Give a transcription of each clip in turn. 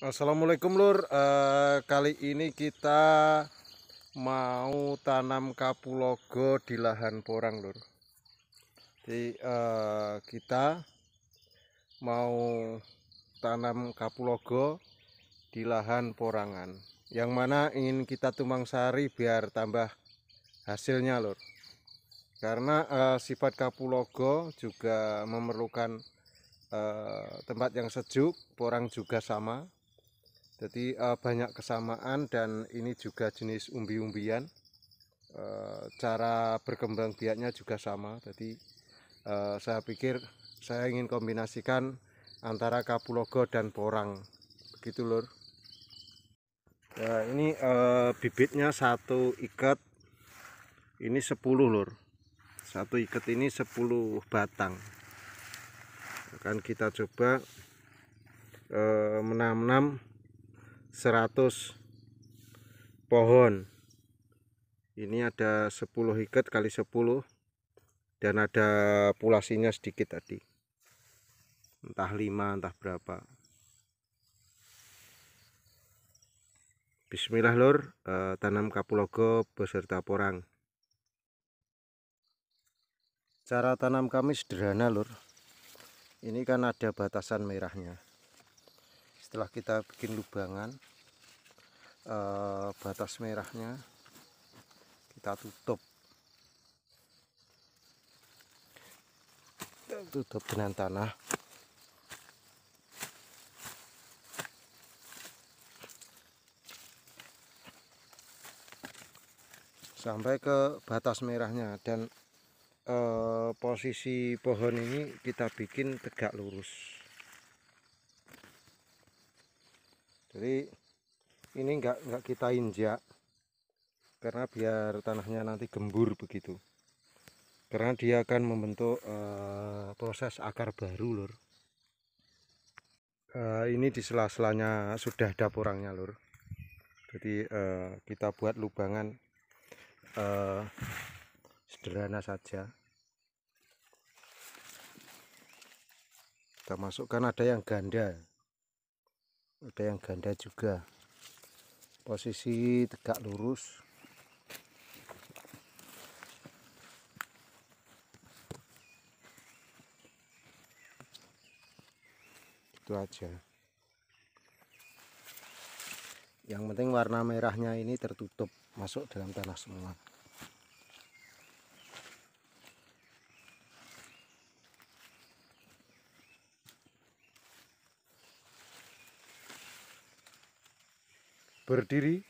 Assalamualaikum Lur. Kali ini kita mau tanam kapulaga di lahan porang Lur. Jadi kita mau tanam kapulaga di lahan porangan, yang mana ingin kita tumbang sari biar tambah hasilnya Lur. Karena sifat kapulaga juga memerlukan tempat yang sejuk, porang juga sama. Jadi banyak kesamaan, dan ini juga jenis umbi-umbian. Cara berkembang biaknya juga sama. Jadi saya pikir saya ingin kombinasikan antara kapulaga dan porang, begitu Lur. Nah, ini bibitnya satu ikat ini 10 Lur. Satu ikat ini 10 batang. Akan kita coba menanam 100 pohon. Ini ada 10 ikat kali 10, dan ada pulasinya sedikit tadi, entah 5 entah berapa. Bismillah Lur, tanam kapulaga beserta porang. Cara tanam kami sederhana Lur. Ini kan ada batasan merahnya. Setelah kita bikin lubangan, batas merahnya kita tutup dengan tanah. Sampai ke batas merahnya, dan posisi pohon ini kita bikin tegak lurus. Jadi ini enggak kita injak, karena biar tanahnya nanti gembur begitu. Karena dia akan membentuk proses akar baru Lur. Ini di sela-selanya sudah ada porangnya Lur. Jadi kita buat lubangan sederhana saja. Kita masukkan, ada yang ganda juga. Posisi tegak lurus. Itu aja. Yang penting warna merahnya ini tertutup, masuk dalam tanah semua. Berdiri.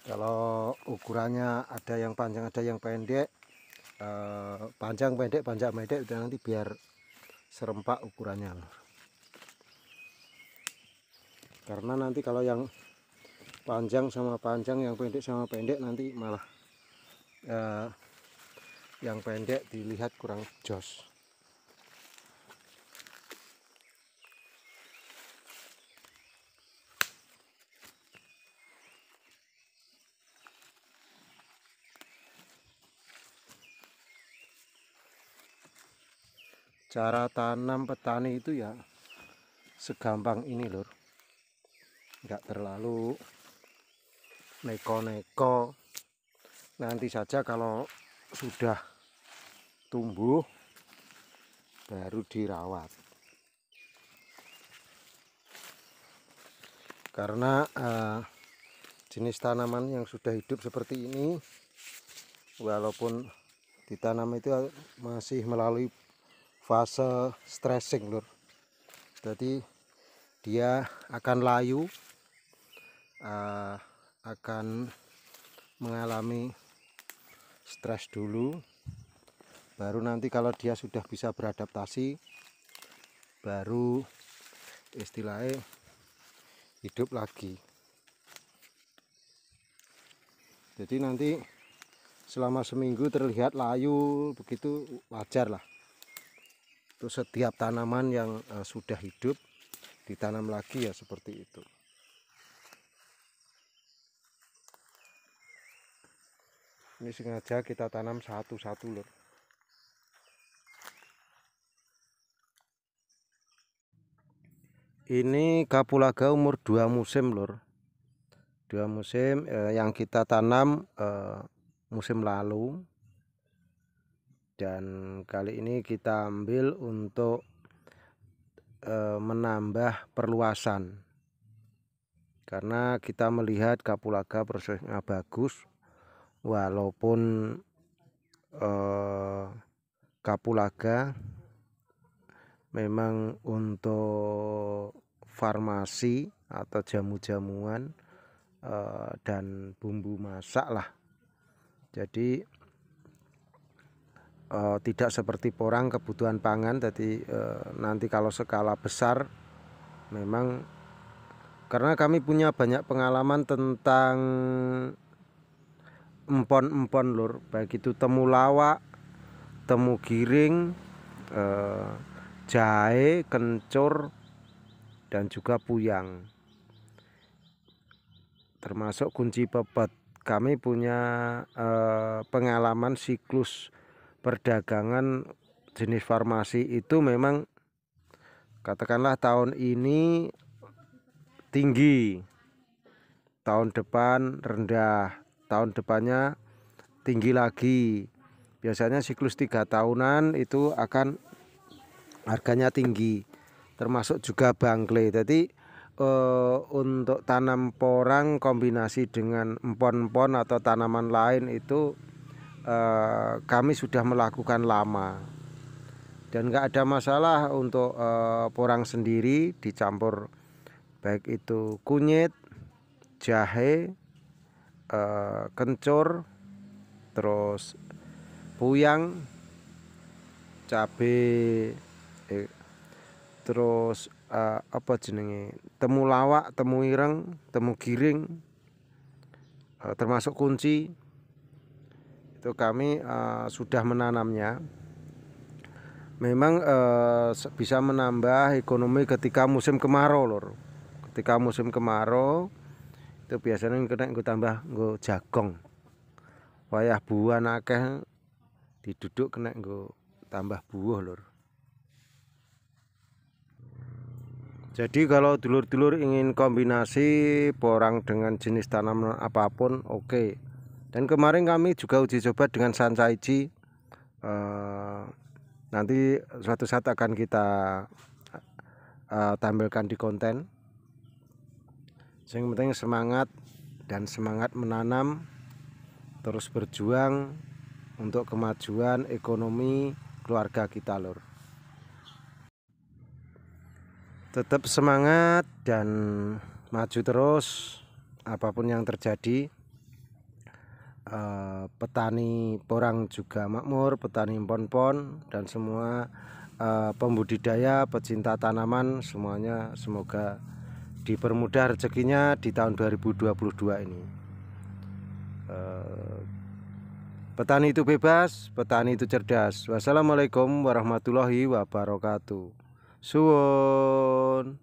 Kalau ukurannya ada yang panjang, ada yang pendek. Panjang pendek udah, nanti biar serempak ukurannya. Karena nanti kalau yang panjang sama panjang, yang pendek sama pendek, nanti malah yang pendek dilihat kurang jos. Cara tanam petani itu ya segampang ini Lur. Nggak terlalu neko-neko. Nanti saja kalau sudah tumbuh baru dirawat. Karena jenis tanaman yang sudah hidup seperti ini, walaupun ditanam itu masih melalui fase stressing Lur. Jadi dia akan layu, akan mengalami stres dulu, baru nanti kalau dia sudah bisa beradaptasi, baru istilahnya hidup lagi. Jadi nanti selama seminggu terlihat layu begitu, wajar lah. Untuk setiap tanaman yang sudah hidup ditanam lagi ya seperti itu. Ini sengaja kita tanam satu-satu Lur. Ini kapulaga umur 2 musim lur. 2 musim yang kita tanam musim lalu, dan kali ini kita ambil untuk menambah perluasan, karena kita melihat kapulaga prosesnya bagus, walaupun kapulaga memang untuk farmasi atau jamu-jamuan dan bumbu masak lah. Jadi tidak seperti porang kebutuhan pangan. Jadi nanti kalau skala besar, memang karena kami punya banyak pengalaman tentang empon-empon lur, baik itu temulawak, temu giring, jahe, kencur, dan juga puyang, termasuk kunci pepet. Kami punya pengalaman siklus perdagangan jenis farmasi itu memang katakanlah tahun ini tinggi, tahun depan rendah, tahun depannya tinggi lagi. Biasanya siklus 3 tahunan itu akan harganya tinggi, termasuk juga bangkle. Jadi untuk tanam porang kombinasi dengan empon-empon atau tanaman lain itu kami sudah melakukan lama, dan nggak ada masalah untuk porang sendiri dicampur baik itu kunyit, jahe, kencur, terus puyang, cabai, terus apa jenenge, temulawak, temu ireng, temu giring, termasuk kunci. Itu kami sudah menanamnya. Memang bisa menambah ekonomi ketika musim kemarau lur. Ketika musim kemarau itu biasanya kena nggo tambah nggo jagong. Wayah buah akeh diduduk kena nggo tambah buah lur. Jadi kalau dulur-dulur ingin kombinasi porang dengan jenis tanaman apapun oke. Dan kemarin kami juga uji coba dengan Sansaichi. Nanti suatu saat akan kita tampilkan di konten. Yang penting semangat, dan semangat menanam, terus berjuang untuk kemajuan ekonomi keluarga kita lur. Tetap semangat dan maju terus apapun yang terjadi. Petani porang juga makmur, petani empon-empon, dan semua pembudidaya, pecinta tanaman semuanya semoga dipermudah rezekinya di tahun 2022 ini. Petani itu bebas, petani itu cerdas. Wassalamualaikum warahmatullahi wabarakatuh. Suwun.